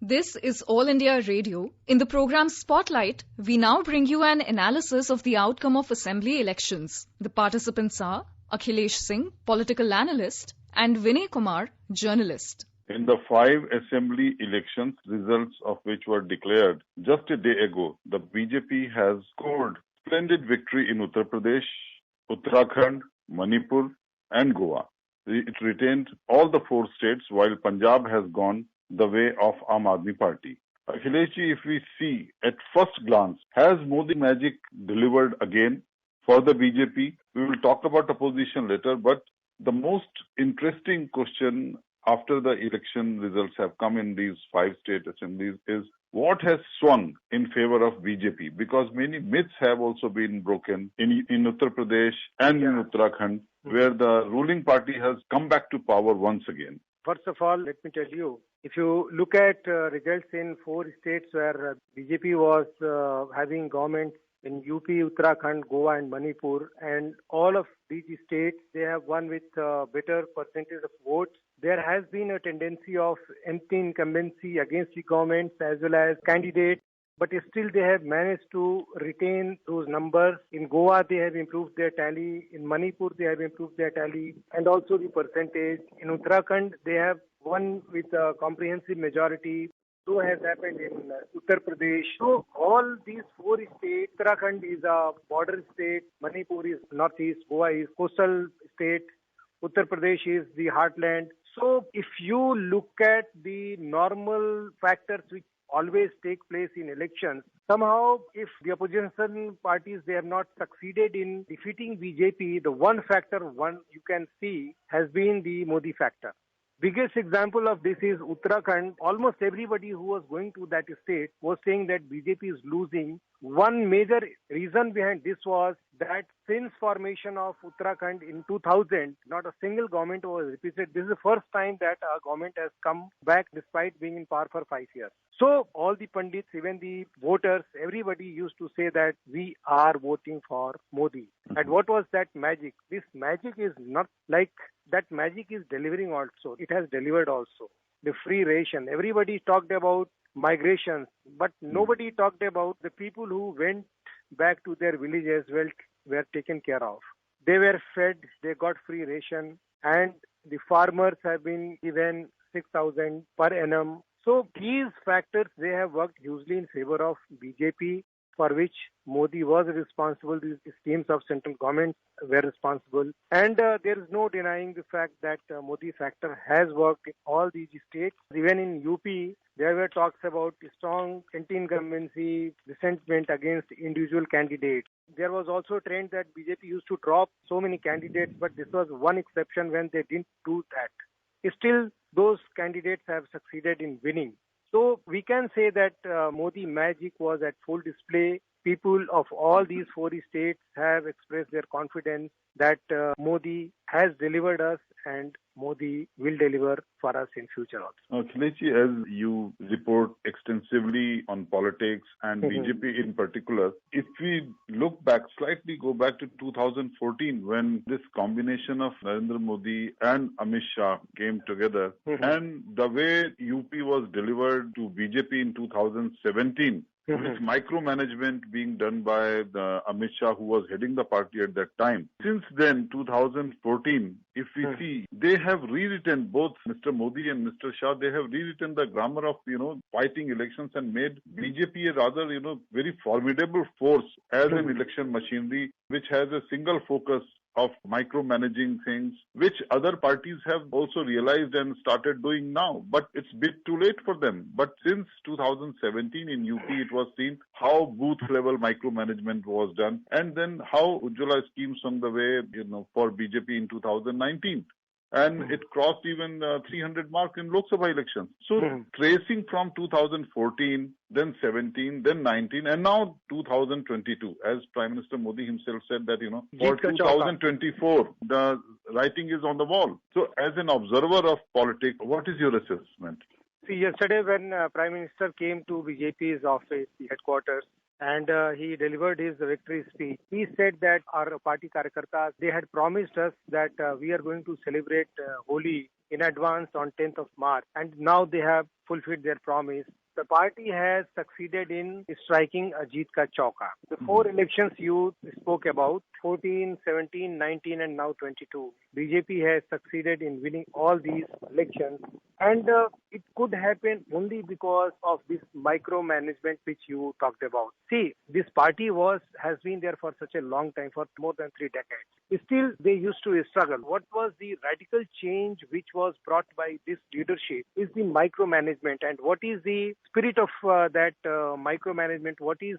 This is All India Radio. In the program Spotlight, we now bring you an analysis of the outcome of assembly elections. The participants are Akhilesh Singh, political analyst, and Vinay Kumar, journalist. In the 5 assembly elections, results of which were declared just a day ago, the BJP has scored splendid victory in Uttar Pradesh, Uttarakhand, Manipur, and Goa. It retained all the 4 states, while Punjab has gone the way of Aam Aadmi Party. Akhileshji, if we see at first glance, has Modi magic delivered again for the BJP? We will talk about opposition later, but the most interesting question after the election results have come in these 5 state assemblies is what has swung in favor of BJP? Because many myths have also been broken in Uttar Pradesh and in Uttarakhand, where the ruling party has come back to power once again. First of all, let me tell you, if you look at results in 4 states where BJP was having governments in UP, Uttarakhand, Goa and Manipur, and all of these states, they have won with better percentage of votes. There has been a tendency of empty incumbency against the governments as well as candidates, but still they have managed to retain those numbers. In Goa, they have improved their tally. In Manipur, they have improved their tally and also the percentage. In Uttarakhand, they have won with a comprehensive majority. So has happened in Uttar Pradesh. So all these 4 states, Uttarakhand is a border state, Manipur is northeast, Goa is coastal state, Uttar Pradesh is the heartland. So if you look at the normal factors which always take place in elections, somehow if the opposition parties, they have not succeeded in defeating BJP, the one factor you can see has been the Modi factor. Biggest example of this is Uttarakhand. Almost everybody who was going to that state was saying that BJP is losing. One major reason behind this was that since formation of Uttarakhand in 2000, not a single government was repeated. This is the first time that a government has come back despite being in power for 5 years. So all the pundits, even the voters, everybody used to say that we are voting for Modi. And what was that magic? This magic is not like that magic is delivering also. It has delivered also. The free ration. Everybody talked about migrations, but nobody talked about the people who went back to their villages were taken care of. They were fed, they got free ration, and the farmers have been given 6,000 per annum. So these factors, they have worked hugely in favor of BJP, for which Modi was responsible. These schemes of central government were responsible. And there is no denying the fact that Modi factor has worked in all these states. Even in UP, there were talks about strong anti-incumbency resentment against individual candidates. There was also a trend that BJP used to drop so many candidates, but this was one exception when they didn't do that. Still, those candidates have succeeded in winning. So we can say that Modi magic was at full display. People of all these 4 states have expressed their confidence that Modi has delivered us and Modi will deliver for us in future also. Akhilesh, as you report extensively on politics and BJP in particular, if we look back, slightly go back to 2014 when this combination of Narendra Modi and Amit Shah came together and the way UP was delivered to BJP in 2017, with micromanagement being done by Amit Shah, who was heading the party at that time. Since then, 2014, if we see, they have rewritten, both Mr. Modi and Mr. Shah, they have rewritten the grammar of, fighting elections and made BJP a rather, very formidable force as an election machinery, which has a single focus of micromanaging things, which other parties have also realized and started doing now. But it's a bit too late for them. But since 2017 in UP, it was seen how booth-level micromanagement was done, and then how Ujjwala scheme swung the way, for BJP in 2019. And it crossed even 300 mark in Lok Sabha elections. So tracing from 2014, then 17, then 19, and now 2022, as Prime Minister Modi himself said that, for 2024, the writing is on the wall. So as an observer of politics, what is your assessment? See, yesterday when Prime Minister came to BJP's office, the headquarters, and he delivered his victory speech. He said that our party Karyakartas, they had promised us that we are going to celebrate Holi in advance on 10th of March, and now they have fulfilled their promise. The party has succeeded in striking a Jeet Ka Chauka. The four elections you spoke about, 14, 17, 19 and now 22. BJP has succeeded in winning all these elections, and it could happen only because of this micromanagement which you talked about. See, this party has been there for such a long time, for more than 3 decades. Still, they used to struggle. What was the radical change which was brought by this leadership is the micromanagement. And what is the spirit of that micromanagement? What is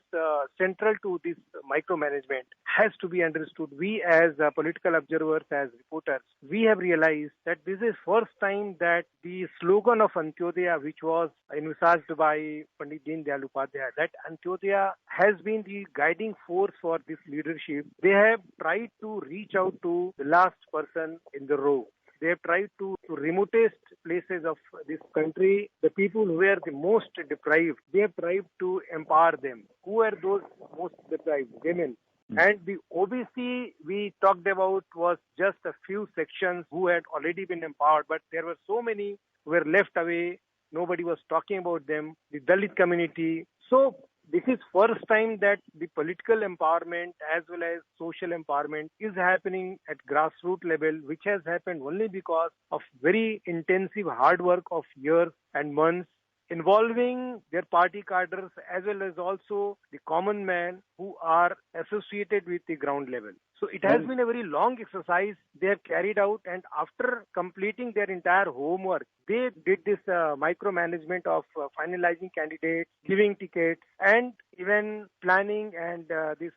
central to this micromanagement has to be understood. We as political observers, as reporters, we have realized that this is first time that the slogan of Antyodaya, which was envisaged by Pandit Deen Dayal Upadhyaya, that Antyodaya has been the guiding force for this leadership. They have tried to reach out to the last person in the row. They have tried to remotest places of this country, the people who are the most deprived. They have tried to empower them. Who are those most deprived? Women. And the OBC we talked about was just a few sections who had already been empowered, but there were so many who were left away. Nobody was talking about them. The Dalit community. So this is first time that the political empowerment as well as social empowerment is happening at grassroots level, which has happened only because of very intensive hard work of years and months involving their party cadres as well as also the common man who are associated with the ground level. So it has been a very long exercise they have carried out, and after completing their entire homework, they did this micromanagement of finalizing candidates, giving tickets, and even planning and this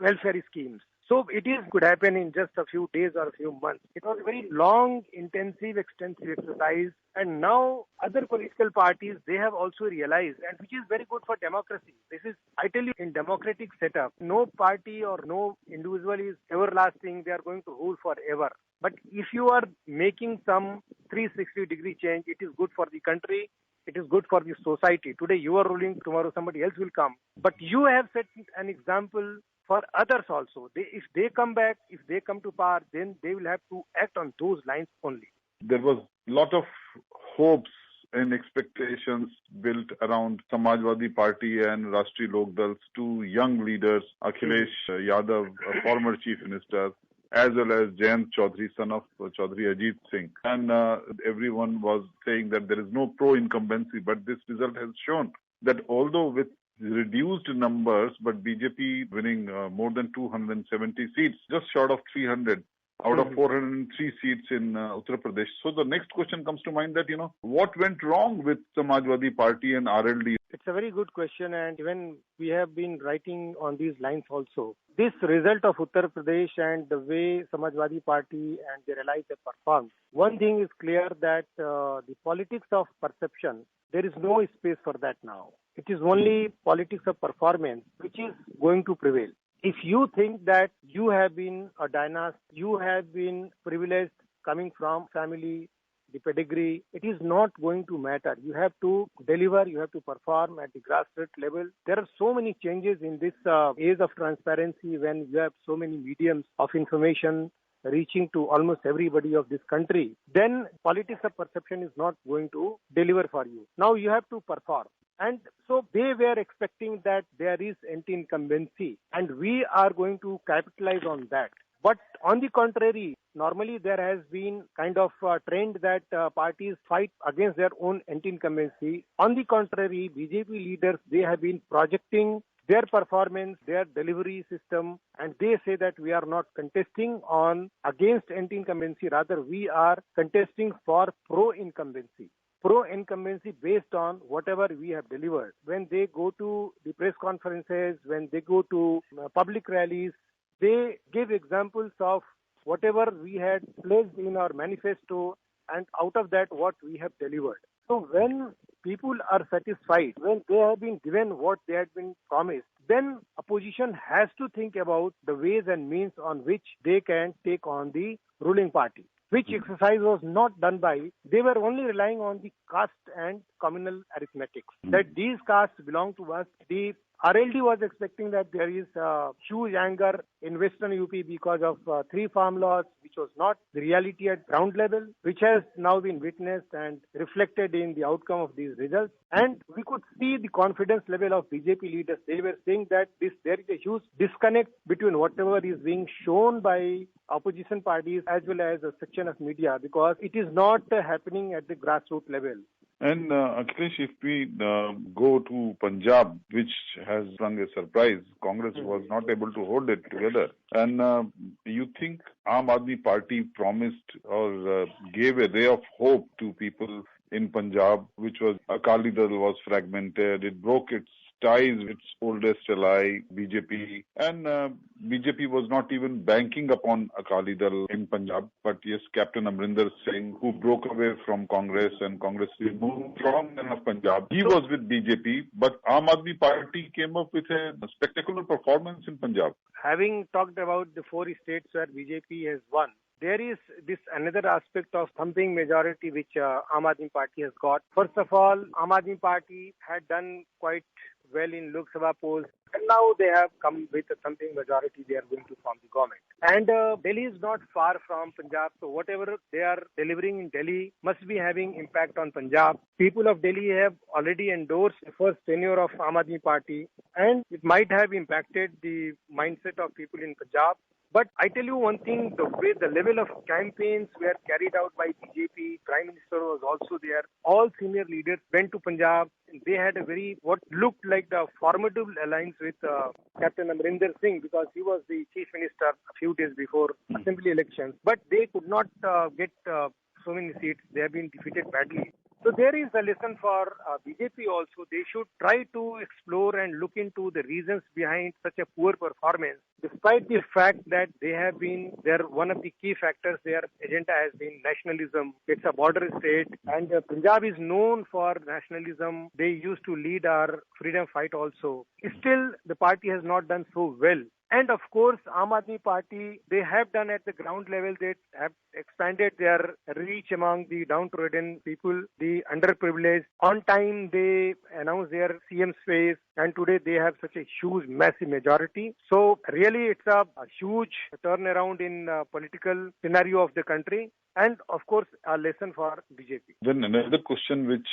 welfare schemes. So could happen in just a few days or a few months. It was a very long, intensive, extensive exercise. And now other political parties, they have also realized, and which is very good for democracy. This is, I tell you, in democratic setup, no party or no individual is everlasting. They are going to rule forever. But if you are making some 360-degree change, it is good for the country. It is good for the society. Today you are ruling, tomorrow somebody else will come. But you have set an example for others also. If they come back, if they come to power, then they will have to act on those lines only. There was a lot of hopes and expectations built around Samajwadi Party and Rashtriya Lok Dal's two young leaders, Akhilesh Yadav, a former chief minister, as well as Jayant Chaudhary, son of Chaudhary Ajit Singh. And everyone was saying that there is no pro-incumbency, but this result has shown that although with reduced numbers, but BJP winning more than 270 seats, just short of 300 out of 403 seats in Uttar Pradesh. So the next question comes to mind that, what went wrong with Samajwadi Party and RLD? It's a very good question, and even we have been writing on these lines also. This result of Uttar Pradesh and the way Samajwadi Party and their allies have performed, one thing is clear that the politics of perception, there is no space for that now. It is only politics of performance which is going to prevail. If you think that you have been a dynast, you have been privileged coming from family, the pedigree, it is not going to matter. You have to deliver, you have to perform at the grassroots level. There are so many changes in this age of transparency when you have so many mediums of information reaching to almost everybody of this country. Then politics of perception is not going to deliver for you. Now you have to perform. And so they were expecting that there is anti-incumbency and we are going to capitalize on that. But on the contrary, normally there has been kind of a trend that parties fight against their own anti-incumbency. On the contrary, BJP leaders, they have been projecting their performance, their delivery system, and they say that we are not contesting on against anti-incumbency, rather we are contesting for pro-incumbency. Pro-incumbency based on whatever we have delivered. When they go to the press conferences, when they go to public rallies, they give examples of whatever we had placed in our manifesto and out of that what we have delivered. So when people are satisfied, when they have been given what they had been promised, then opposition has to think about the ways and means on which they can take on the ruling party. Which exercise was not done by, they were only relying on the caste and communal arithmetics. That these castes belong to us, the RLD was expecting that there is huge anger in Western UP because of 3 farm laws, which was not the reality at ground level, which has now been witnessed and reflected in the outcome of these results. And we could see the confidence level of BJP leaders. They were saying that there is a huge disconnect between whatever is being shown by opposition parties as well as a section of media, because it is not happening at the grassroots level. And Akhilesh, if we go to Punjab, which has sprung a surprise, Congress was not able to hold it together. And you think Aam Aadmi Party promised or gave a ray of hope to people in Punjab, which was Akali Dal was fragmented. It broke its ties with its oldest ally, BJP. And BJP was not even banking upon Akali Dal in Punjab. But yes, Captain Amrinder Singh, who broke away from Congress and Congress removed from Punjab, he was with BJP. But Aam Aadmi Party came up with a spectacular performance in Punjab. Having talked about the 4 states where BJP has won, there is this another aspect of thumping majority which Aam Aadmi Party has got. First of all, Aam Aadmi Party had done quite well in Lok Sabha polls, and now they have come with a thumping majority. They are going to form the government. And Delhi is not far from Punjab, so whatever they are delivering in Delhi must be having impact on Punjab. People of Delhi have already endorsed the first tenure of Aam Aadmi Party, and it might have impacted the mindset of people in Punjab. But I tell you one thing, the way the level of campaigns were carried out by BJP, Prime Minister was also there. All senior leaders went to Punjab. They had a what looked like the formidable alliance with Captain Amrinder Singh, because he was the Chief Minister a few days before Assembly elections. But they could not get so many seats. They have been defeated badly. So there is a lesson for BJP also. They should try to explore and look into the reasons behind such a poor performance, despite the fact that they have been one of the key factors. Their agenda has been nationalism. It's a border state, and Punjab is known for nationalism. They used to lead our freedom fight also. Still, the party has not done so well. And of course, Aam Aadmi Party, they have done at the ground level, they have expanded their reach among the downtrodden people, the underprivileged. On time, they announced their CM space, and today they have such a huge, massive majority. So really, it's a huge turnaround in political scenario of the country. And of course, a lesson for BJP. Then another question which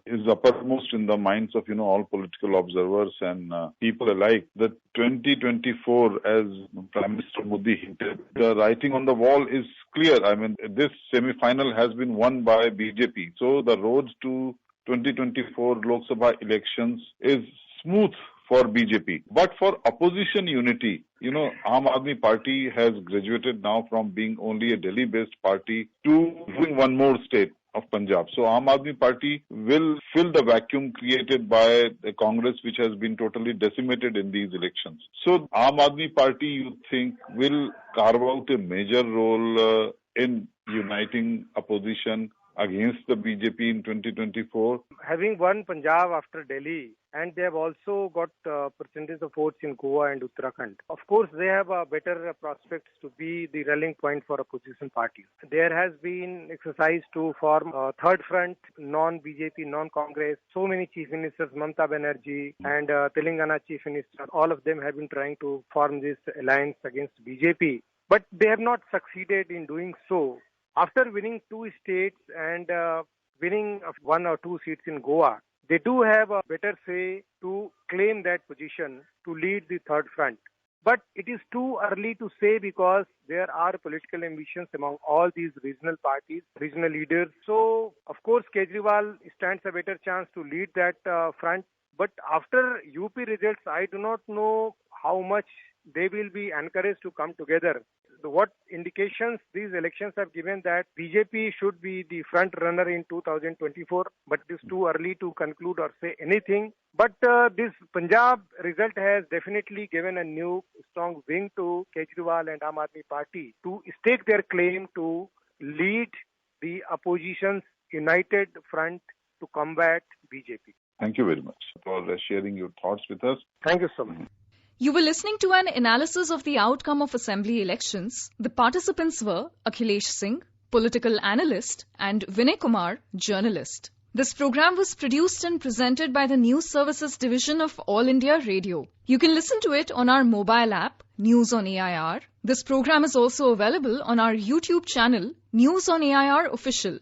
is uppermost in the minds of all political observers and people alike, that 2024, as Prime Minister Modi hinted, the writing on the wall is clear. I mean, this semi-final has been won by BJP. So the road to 2024 Lok Sabha elections is smooth for BJP. But for opposition unity, Aam Aadmi Party has graduated now from being only a Delhi-based party to doing one more state of Punjab. So Aam Aadmi Party will fill the vacuum created by the Congress, which has been totally decimated in these elections. So Aam Aadmi Party, you think, will carve out a major role in uniting opposition against the BJP in 2024? Having won Punjab after Delhi, and they have also got percentage of votes in Goa and Uttarakhand. Of course, they have better prospects to be the rallying point for opposition parties. There has been exercise to form a third front, non-BJP, non-Congress. So many chief ministers, Mamata Banerjee and Telangana chief minister, all of them have been trying to form this alliance against BJP. But they have not succeeded in doing so. After winning 2 states and winning 1 or 2 seats in Goa, they do have a better say to claim that position to lead the third front. But it is too early to say, because there are political ambitions among all these regional parties, regional leaders. So, of course, Kejriwal stands a better chance to lead that front. But after UP results, I do not know how much they will be encouraged to come together. What indications these elections have given that BJP should be the front runner in 2024, but it is too early to conclude or say anything. But this Punjab result has definitely given a new strong wing to Kejriwal and Aam Aadmi Party to stake their claim to lead the opposition's united front to combat BJP. Thank you very much for sharing your thoughts with us. Thank you so much. You were listening to an analysis of the outcome of assembly elections. The participants were Akhilesh Singh, political analyst, and Vinay Kumar, journalist. This program was produced and presented by the News Services Division of All India Radio. You can listen to it on our mobile app, News on AIR. This program is also available on our YouTube channel, News on AIR Official.